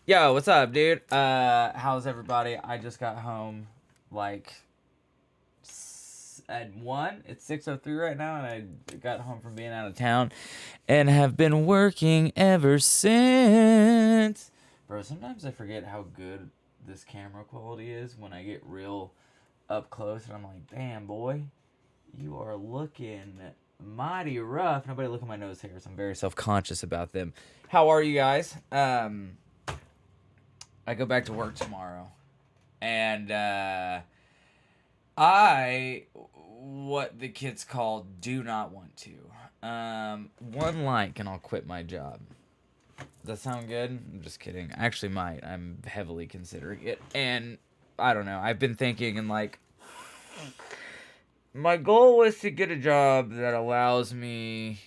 Yo, what's up, dude? How's everybody? I just got home, like, at 1. It's 6:03 right now, and I got home from being out of town and have been working ever since. Bro, sometimes I forget how good this camera quality is when I get real up close, and I'm like, damn, boy, you are looking mighty rough. Nobody look at my nose hairs. I'm very self-conscious about them. How are you guys? I go back to work tomorrow, and I, what the kids call, do not want to. One like, and I'll quit my job. Does that sound good? I'm just kidding. I actually might. I'm heavily considering it, and I don't know. I've been thinking, and like, my goal was to get a job that allows me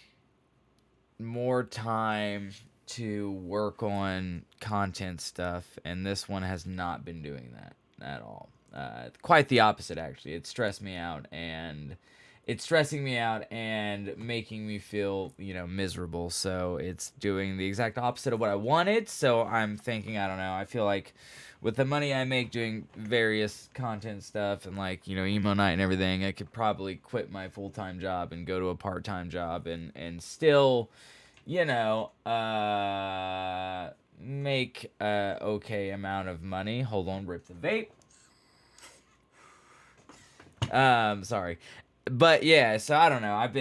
more time to work on content stuff, and this one has not been doing that at all. Quite the opposite, actually. It's stressing me out and making me feel, miserable. So it's doing the exact opposite of what I wanted. So I'm thinking, I don't know. I feel like with the money I make doing various content stuff and like, emo night and everything, I could probably quit my full-time job and go to a part-time job and still make a okay amount of money. Hold on, rip the vape. Sorry, but yeah. So I don't know. I've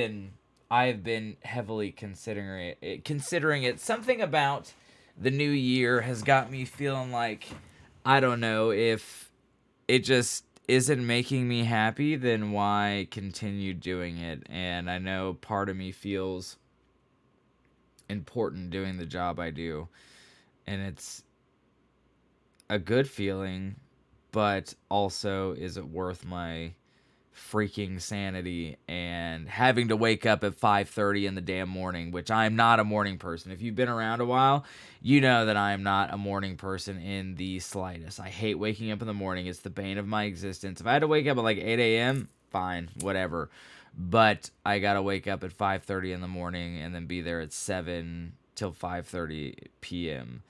been heavily considering it. Something about the new year has got me feeling like I don't know if it just isn't making me happy. Then why continue doing it? And I know part of me feels important doing the job I do, and it's a good feeling, but also is it worth my freaking sanity and having to wake up at 5:30 in the damn morning, which I'm not a morning person. If you've been around a while, you know that I am not a morning person in the slightest. I hate waking up in the morning. It's the bane of my existence. If I had to wake up at like 8 a.m., fine, whatever. But I gotta wake up at 5:30 in the morning and then be there at 7 till 5:30 p.m.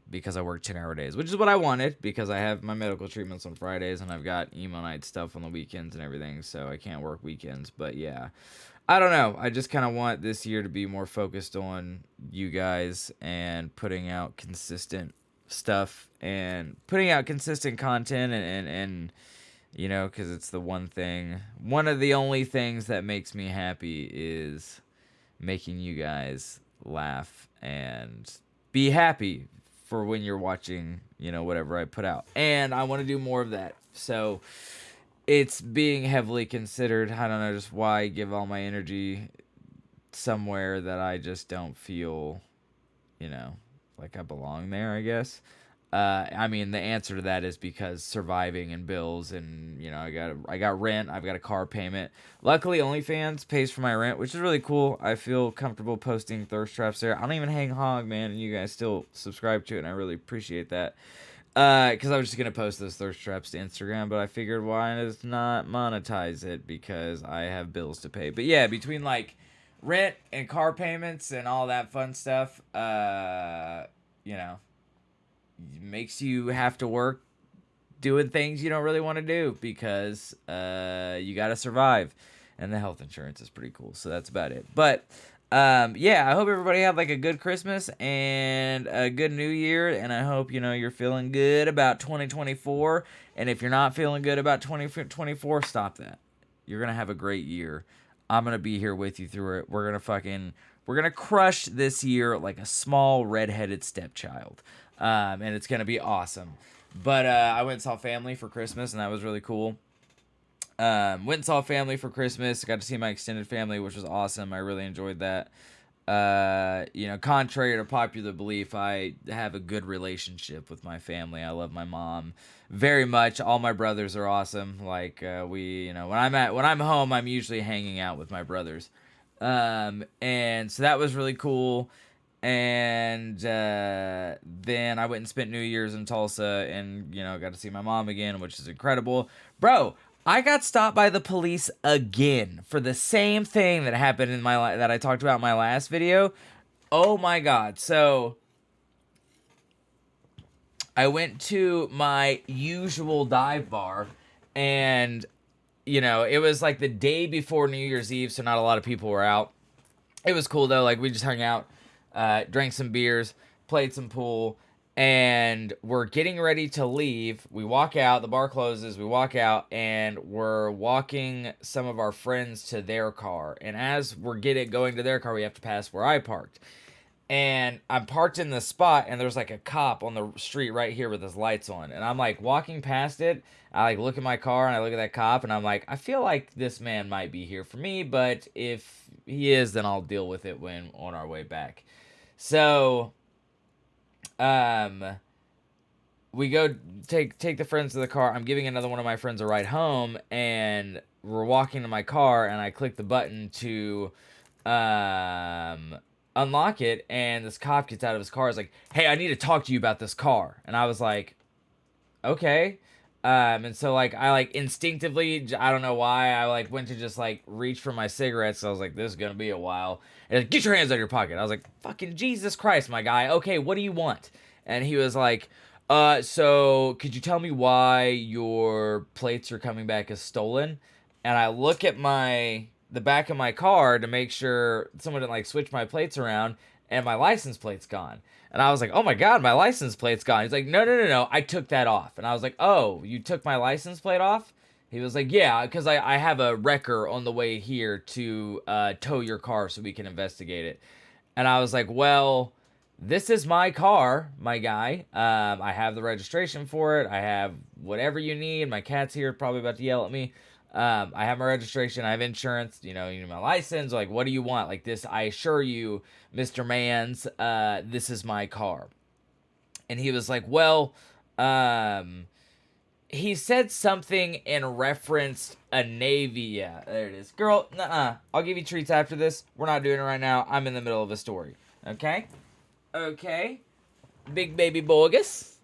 Because I work 10-hour days, which is what I wanted because I have my medical treatments on Fridays and I've got emo night stuff on the weekends and everything, so I can't work weekends. But yeah, I don't know. I just kind of want this year to be more focused on you guys and putting out consistent stuff and putting out consistent content and because it's the one of the only things that makes me happy is making you guys laugh and be happy for when you're watching, whatever I put out. And I want to do more of that. So it's being heavily considered. I don't know just why give all my energy somewhere that I just don't feel, like I belong there, I guess. I mean, the answer to that is because surviving and bills, and I got rent. I've got a car payment. Luckily, OnlyFans pays for my rent, which is really cool. I feel comfortable posting thirst traps there. I don't even hang hog, man, and you guys still subscribe to it, and I really appreciate that. Because I was just gonna post those thirst traps to Instagram, but I figured why not monetize it because I have bills to pay. But yeah, between like rent and car payments and all that fun stuff, makes you have to work doing things you don't really want to do because you got to survive, and the health insurance is pretty cool. So that's about it. But yeah, I hope everybody had like a good Christmas and a good New Year, and I hope you're feeling good about 2024. And if you're not feeling good about 2024, stop that. You're gonna have a great year. I'm gonna be here with you through it. We're gonna crush this year like a small redheaded stepchild. And it's gonna be awesome. But I went and saw family for Christmas, and that was really cool. Went and saw family for Christmas. Got to see my extended family, which was awesome. I really enjoyed that. Contrary to popular belief, I have a good relationship with my family. I love my mom very much. All my brothers are awesome. Like when I'm home, I'm usually hanging out with my brothers. And so that was really cool. And then I went and spent New Year's in Tulsa, and got to see my mom again, which is incredible. Bro, I got stopped by the police again for the same thing that happened that I talked about in my last video. Oh my god. So I went to my usual dive bar, and it was like the day before New Year's Eve, so not a lot of people were out. It was cool though. Like we just hung out, drank some beers, played some pool, and we're getting ready to leave. We walk out, the bar closes, we walk out, and we're walking some of our friends to their car. And as we're going to their car, we have to pass where I parked. And I'm parked in the spot, and there's like a cop on the street right here with his lights on. And I'm like walking past it. I like look at my car, and I look at that cop, and I'm like, I feel like this man might be here for me, but if he is, then I'll deal with it when on our way back. So, um, we go take the friends to the car. I'm giving another one of my friends a ride home, and we're walking to my car, and I click the button to, unlock it, and this cop gets out of his car. Is like, "Hey, I need to talk to you about this car." And I was like, "Okay." And so like I like instinctively, I don't know why, I like went to just like reach for my cigarettes. So I was like, "This is gonna be a while." And like, get your hands out of your pocket. I was like, "Fucking Jesus Christ, my guy. Okay, what do you want?" And he was like, so could you tell me why your plates are coming back as stolen?" And I look at the back of my car to make sure someone didn't like switch my plates around, and my license plate's gone. And I was like, "Oh my God, my license plate's gone." He's like, "No, no, no, no, I took that off." And I was like, "Oh, you took my license plate off?" He was like, "Yeah, because I have a wrecker on the way here to tow your car so we can investigate it." And I was like, "Well, this is my car, my guy. I have the registration for it. I have whatever you need. My cat's here, probably about to yell at me. I have my registration. I have insurance. You need my license. Like, what do you want? Like this, I assure you, Mr. Mans, this is my car." And he was like, "Well, he said something in reference a Navy." Yeah, there it is. Girl, nuh-uh. I'll give you treats after this. We're not doing it right now. I'm in the middle of a story. Okay? Okay. Big baby bogus.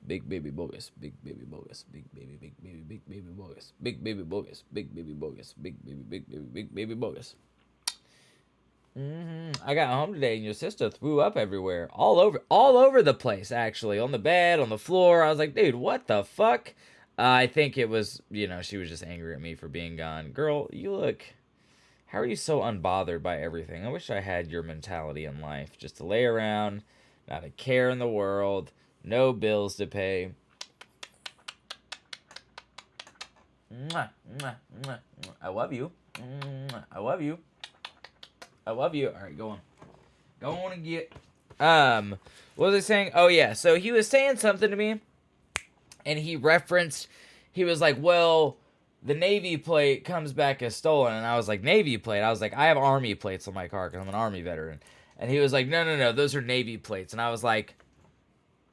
Big baby bogus. Big baby bogus. Big baby, big baby, big baby bogus. Big baby bogus. Big baby bogus. Big baby, big baby, big baby bogus. I got home today and your sister threw up everywhere. All over the place, actually. On the bed, on the floor. I was like, dude, what the fuck? I think it was, she was just angry at me for being gone. Girl, how are you so unbothered by everything? I wish I had your mentality in life. Just to lay around, not a care in the world, no bills to pay. Mwah, mwah, mwah, mwah. I love you. I love you. I love you. All right, go on. Go on and get. What was I saying? Oh yeah. So he was saying something to me, and he was like, "Well, the Navy plate comes back as stolen," and I was like, "Navy plate?" I was like, "I have Army plates on my car because I'm an Army veteran," and he was like, "No, no, no, those are Navy plates," and I was like,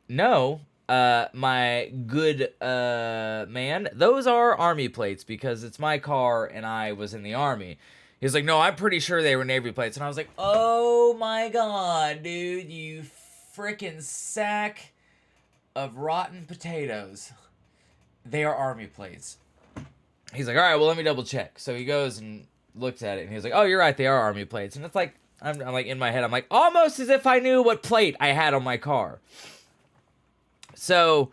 "No, my good man, those are Army plates because it's my car and I was in the Army." He's like, "No, I'm pretty sure they were Navy plates." And I was like, "Oh my God, dude, you freaking sack of rotten potatoes. They are Army plates." He's like, "All right, well, let me double check." So he goes and looks at it, and he's like, "Oh, you're right, they are Army plates." And it's like, I'm like, in my head, I'm like, almost as if I knew what plate I had on my car. So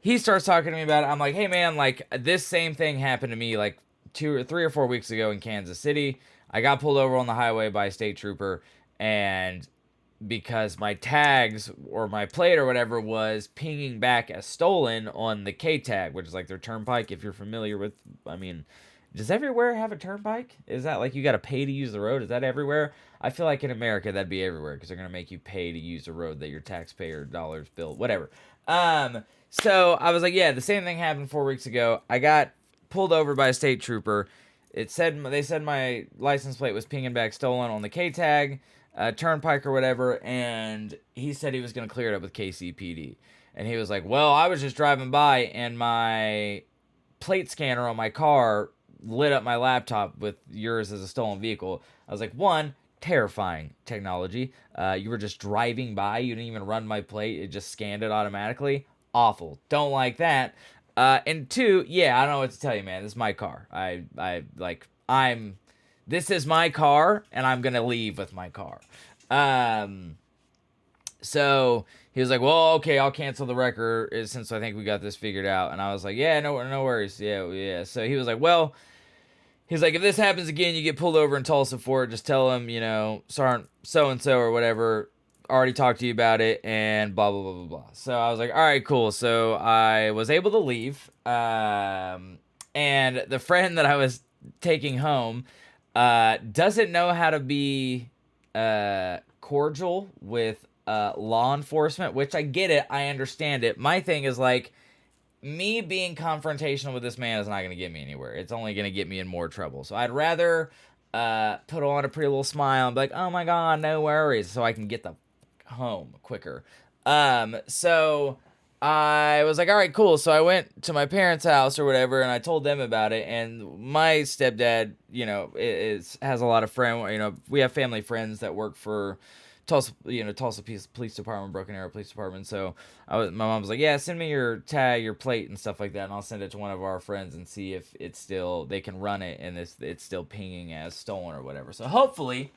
he starts talking to me about it. I'm like, "Hey, man, like, this same thing happened to me, like, 3 or 4 weeks ago in Kansas City. I got pulled over on the highway by a state trooper, and because my tags or my plate or whatever was pinging back as stolen on the K tag, which is like their turnpike. If you're familiar with, I mean, does everywhere have a turnpike? Is that like you got to pay to use the road? Is that everywhere? I feel like in America that'd be everywhere because they're gonna make you pay to use the road that your taxpayer dollars built, whatever. So I was like, yeah, the same thing happened 4 weeks ago. I got pulled over by a state trooper. They said my license plate was pinging back stolen on the K tag, turnpike or whatever, and he said he was going to clear it up with KCPD. And he was like, "Well, I was just driving by and my plate scanner on my car lit up my laptop with yours as a stolen vehicle." I was like, one, terrifying technology. You were just driving by, you didn't even run my plate, it just scanned it automatically. Awful. Don't like that. And two, yeah, I don't know what to tell you, man. This is my car. This is my car, and I'm gonna leave with my car. So he was like, "Well, okay, I'll cancel the record since I think we got this figured out." And I was like, "Yeah, no worries, yeah." So he was like, "Well." He's like, if this happens again, you get pulled over in Tulsa for it. Just tell him, Sergeant so and so or whatever already talked to you about it, and blah blah blah blah blah. So I was like, all right, cool. So I was able to leave, and the friend that I was taking home doesn't know how to be cordial with law enforcement, which I get it, I understand it. My thing is like, me being confrontational with this man is not going to get me anywhere. It's only going to get me in more trouble. So I'd rather put on a pretty little smile and be like, oh my God, no worries, so I can get the home quicker. So I was like, all right, cool. So I went to my parents' house or whatever, and I told them about it. And my stepdad, has a lot of we have family friends that work for Tulsa Police Department, Broken Arrow Police Department. So my mom was like, yeah, send me your tag, your plate, and stuff like that, and I'll send it to one of our friends and see if it's still, they can run it and it's still pinging as stolen or whatever. So hopefully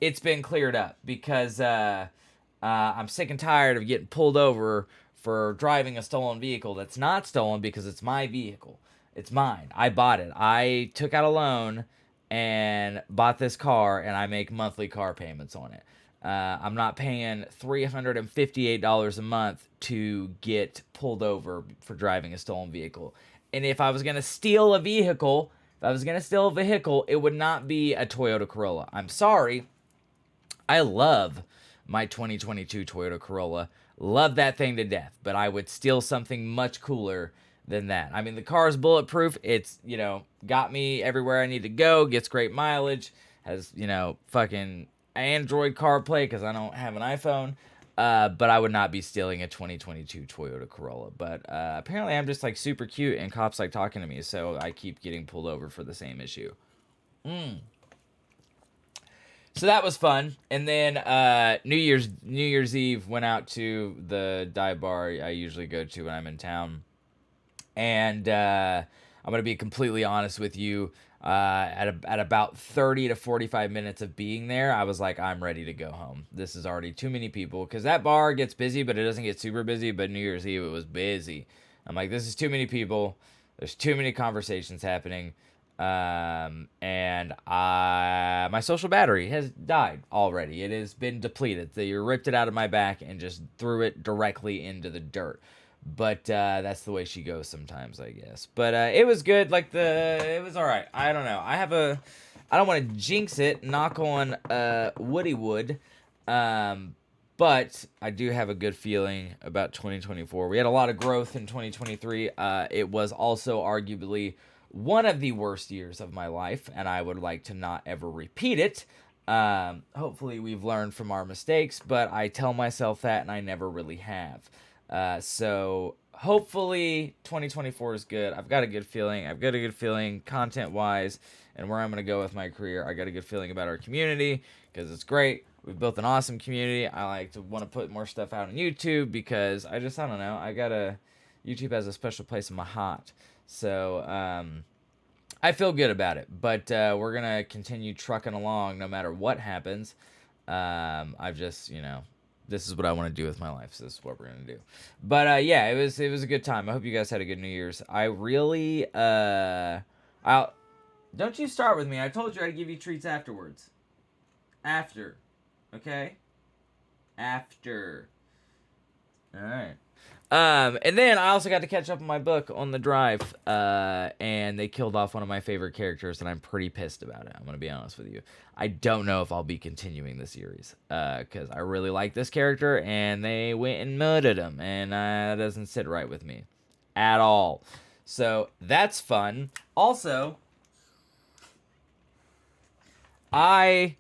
it's been cleared up, because I'm sick and tired of getting pulled over for driving a stolen vehicle that's not stolen, because it's my vehicle. It's mine. I bought it. I took out a loan and bought this car, and I make monthly car payments on it. I'm not paying $358 a month to get pulled over for driving a stolen vehicle. And if I was going to steal a vehicle, it would not be a Toyota Corolla. I'm sorry. I love my 2022 Toyota Corolla. Love that thing to death. But I would steal something much cooler than that. I mean, the car is bulletproof. It's, got me everywhere I need to go. Gets great mileage. Has, fucking Android CarPlay because I don't have an iPhone. But I would not be stealing a 2022 Toyota Corolla. But apparently I'm just like super cute and cops like talking to me. So I keep getting pulled over for the same issue. So that was fun. And then New Year's Eve, went out to the dive bar I usually go to when I'm in town. And I'm going to be completely honest with you. At about 30 to 45 minutes of being there, I was like, I'm ready to go home. This is already too many people. Because that bar gets busy, but it doesn't get super busy. But New Year's Eve, it was busy. I'm like, this is too many people. There's too many conversations happening. And my social battery has died already. It has been depleted. They ripped it out of my back and just threw it directly into the dirt. But that's the way she goes sometimes, I guess. But it was good. It was all right. I don't know. I don't want to jinx it. Knock on woody wood. But I do have a good feeling about 2024. We had a lot of growth in 2023. It was also arguably one of the worst years of my life, and I would like to not ever repeat it. Hopefully we've learned from our mistakes, but I tell myself that, and I never really have. So hopefully 2024 is good. I've got a good feeling content-wise, and where I'm going to go with my career. I got a good feeling about our community, because it's great. We've built an awesome community. I like to want to put more stuff out on YouTube, because I don't know. YouTube has a special place in my heart. So, I feel good about it, but we're going to continue trucking along no matter what happens. I've just, this is what I want to do with my life, so this is what we're going to do. But, yeah, it was a good time. I hope you guys had a good New Year's. I really, don't you start with me. I told you I'd give you treats afterwards. After. Okay? After. Alright. And then I also got to catch up on my book on the drive, and they killed off one of my favorite characters, and I'm pretty pissed about it. I'm going to be honest with you. I don't know if I'll be continuing the series, because I really like this character, and they went and murdered him, and that doesn't sit right with me at all. So that's fun. Also, I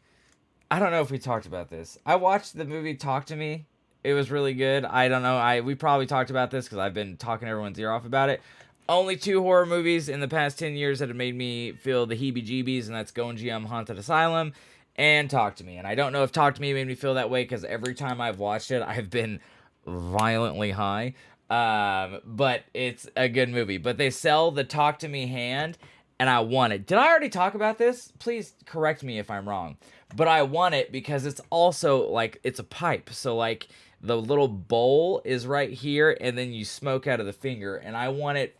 don't know if we talked about this. I watched the movie Talk to Me. It was really good. I don't know. We probably talked about this because I've been talking everyone's ear off about it. Only 2 horror movies in the past 10 years that have made me feel the heebie-jeebies, and that's Gonjiam Haunted Asylum and Talk to Me. And I don't know if Talk to Me made me feel that way, because every time I've watched it, I've been violently high. But it's a good movie. But they sell the Talk to Me hand, and I want it. Did I already talk about this? Please correct me if I'm wrong. but I want it because it's also like it's a pipe. So like the little bowl is right here, and then you smoke out of the finger, and I want it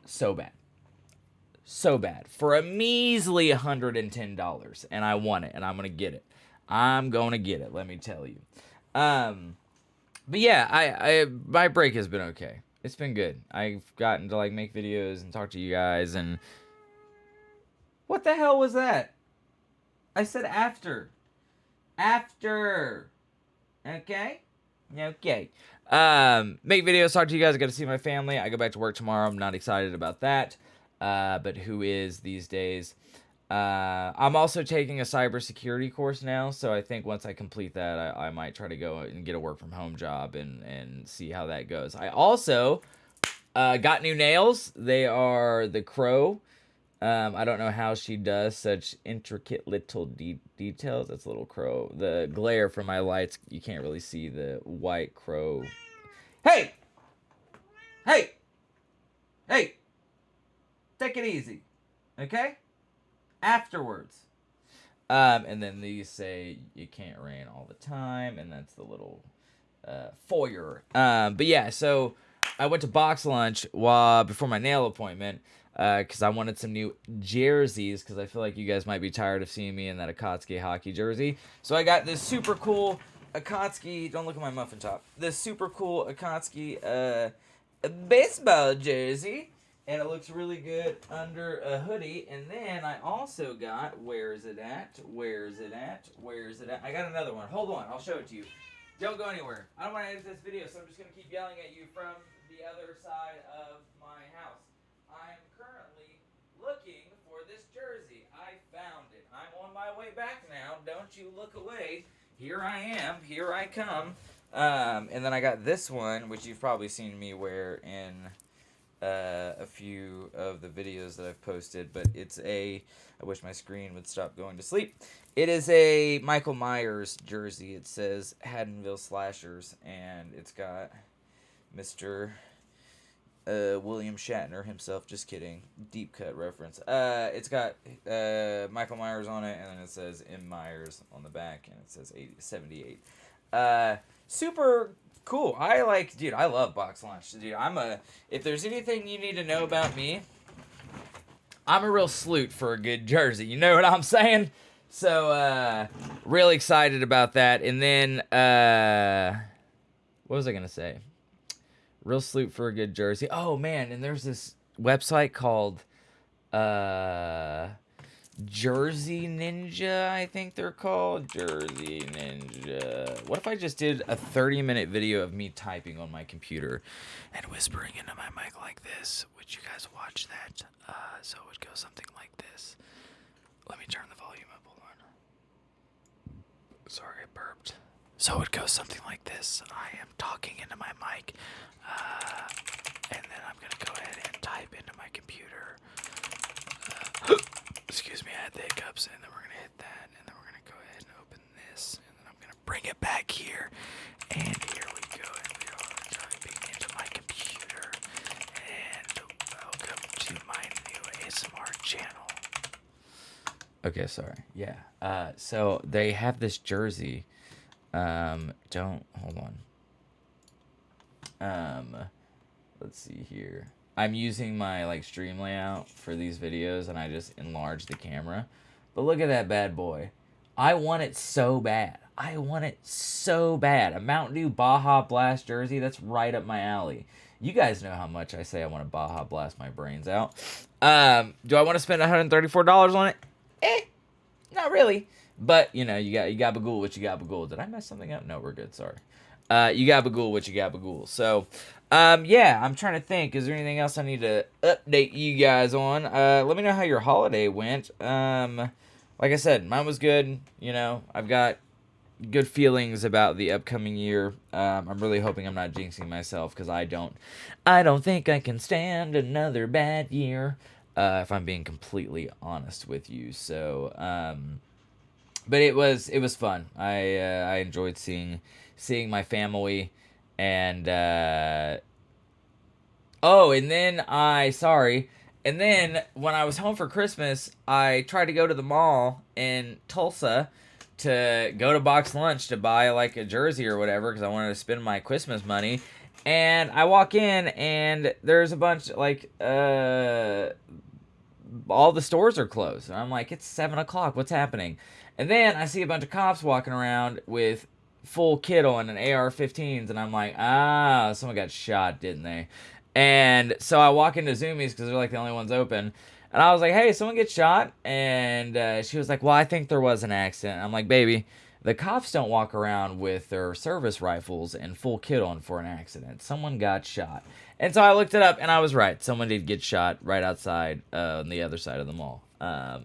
so bad. So bad for a measly $110, and I want it, and I'm gonna get it. I'm gonna get it. Let me tell you. But yeah, I my break has been okay. It's been good. I've gotten to like make videos and talk to you guys. And what the hell was that? I said after. After. Okay. Okay. Make videos, talk to you guys. I got to see my family. I go back to work tomorrow. I'm not excited about that. But who is these days? I'm also taking a cybersecurity course now, so I think once I complete that, I might try to go and get a work from home job and see how that goes. I also got new nails. They are the Crow. I don't know how she does such intricate little details. That's a little crow. The glare from my lights, you can't really see the white crow. Hey! Hey! Hey! Take it easy. Okay? Afterwards. And then these say you can't rain all the time, and that's the little foyer. But yeah, so I went to box lunch before my nail appointment because I wanted some new jerseys because I feel like you guys might be tired of seeing me in that Akatsuki hockey jersey. So I got this super cool Akatsuki. Don't look at my muffin top. This super cool Akatsuki baseball jersey. And it looks really good under a hoodie. And then I also got, where is it at? I got another one. Hold on, I'll show it to you. Don't go anywhere. I don't want to edit this video, so I'm just going to keep yelling at you from the other side of my house. I'm currently looking for this jersey. I found it. I'm on my way back now. Don't you look away. Here I am. Here I come. And then I got this one, which you've probably seen me wear in a few of the videos that I've posted, but I wish my screen would stop going to sleep. It is a Michael Myers jersey. It says Haddonfield Slashers, and it's got Mr. William Shatner himself. Just kidding. Deep cut reference. It's got Michael Myers on it, and then it says M. Myers on the back, and it says 78. Super cool. I love box lunch. Dude, if there's anything you need to know about me, I'm a real sleut for a good jersey. You know what I'm saying? So, really excited about that. And then, what was I going to say? Real sleut for a good jersey. Oh, man, and there's this website called, Jersey Ninja, I think they're called. Jersey Ninja. What if I just did a 30-minute video of me typing on my computer and whispering into my mic like this? Would you guys watch that? So it would go something like this. Let me turn the volume up. Hold on. Sorry, I burped. So it would go something like this. I am talking into my mic, and then I'm going to go ahead and type into my computer. Excuse me, I had the hiccups, and then we're going to hit that, and then we're going to go ahead and open this, and then I'm going to bring it back here, and here we go, and we are typing into my computer, and welcome to my new ASMR channel. Okay, sorry, yeah, so they have this jersey, hold on, let's see here. I'm using my stream layout for these videos, and I just enlarged the camera. But look at that bad boy. I want it so bad. I want it so bad. A Mountain Dew Baja Blast jersey, that's right up my alley. You guys know how much I say I want to Baja Blast my brains out. Do I want to spend $134 on it? Not really. But, you got Bagul what you got Bagul. Did I mess something up? No, we're good, sorry. You got Bagul what you got Bagul. So, yeah, I'm trying to think. Is there anything else I need to update you guys on? Let me know how your holiday went. Like I said, mine was good. I've got good feelings about the upcoming year. I'm really hoping I'm not jinxing myself because I don't think I can stand another bad year. If I'm being completely honest with you. So, but it was fun. I enjoyed seeing my family, and and then when I was home for Christmas, I tried to go to the mall in Tulsa to go to Box Lunch to buy like a jersey or whatever because I wanted to spend my Christmas money. And I walk in and there's a bunch like all the stores are closed. And I'm like, it's 7 o'clock. What's happening? And then I see a bunch of cops walking around with full kit on and AR-15s, and I'm like, someone got shot, didn't they? And so I walk into Zoomies because they're like the only ones open. And I was like, hey, someone get shot? And she was like, well, I think there was an accident. I'm like, baby, the cops don't walk around with their service rifles and full kit on for an accident. Someone got shot. And so I looked it up, and I was right. Someone did get shot right outside on the other side of the mall.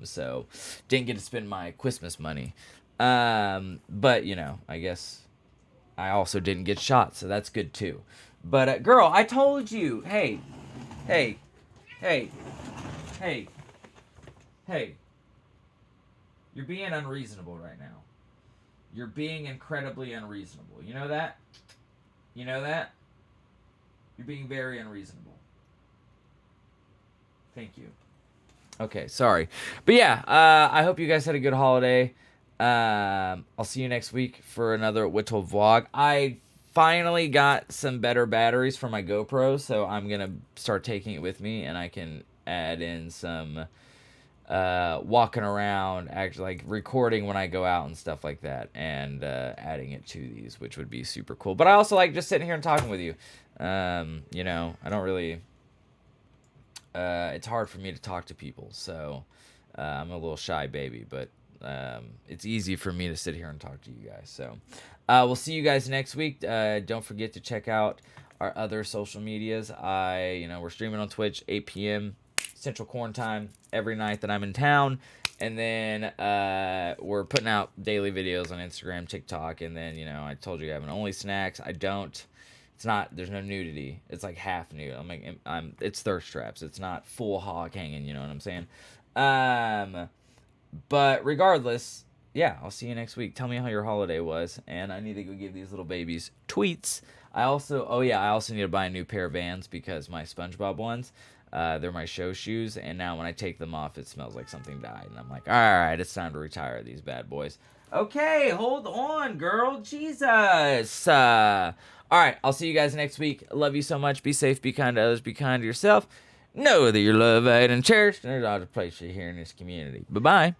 So didn't get to spend my Christmas money. But, you know, I guess I also didn't get shot, so that's good too. But, girl, I told you. Hey, hey, hey, hey, hey. You're being unreasonable right now. You're being incredibly unreasonable. You know that? You know that? You're being very unreasonable. Thank you. Okay, sorry. But yeah, I hope you guys had a good holiday. I'll see you next week for another Whittle vlog. I finally got some better batteries for my GoPro, so I'm going to start taking it with me, and I can add in some walking around, actually like recording when I go out and stuff like that, and adding it to these, which would be super cool. But I also like just sitting here and talking with you. You know, I don't really it's hard for me to talk to people, so I'm a little shy baby, but it's easy for me to sit here and talk to you guys. So we'll see you guys next week. Don't forget to check out our other social medias. We're streaming on Twitch 8 p.m. Central Corn Time every night that I'm in town. And then we're putting out daily videos on Instagram, TikTok, and then, you know, I told you I have an Only Snacks. There's no nudity. It's like half nude. It's thirst traps. It's not full hog hanging, you know what I'm saying? But regardless, yeah, I'll see you next week. Tell me how your holiday was, and I need to go give these little babies tweets. I also need to buy a new pair of Vans because my SpongeBob ones, they're my show shoes, and now when I take them off, it smells like something died, and I'm like, all right, it's time to retire these bad boys. Okay, hold on, girl. Jesus. All right, I'll see you guys next week. Love you so much. Be safe, be kind to others, be kind to yourself. Know that you're loved, and cherished, and there's a place for you here in this community. Bye-bye.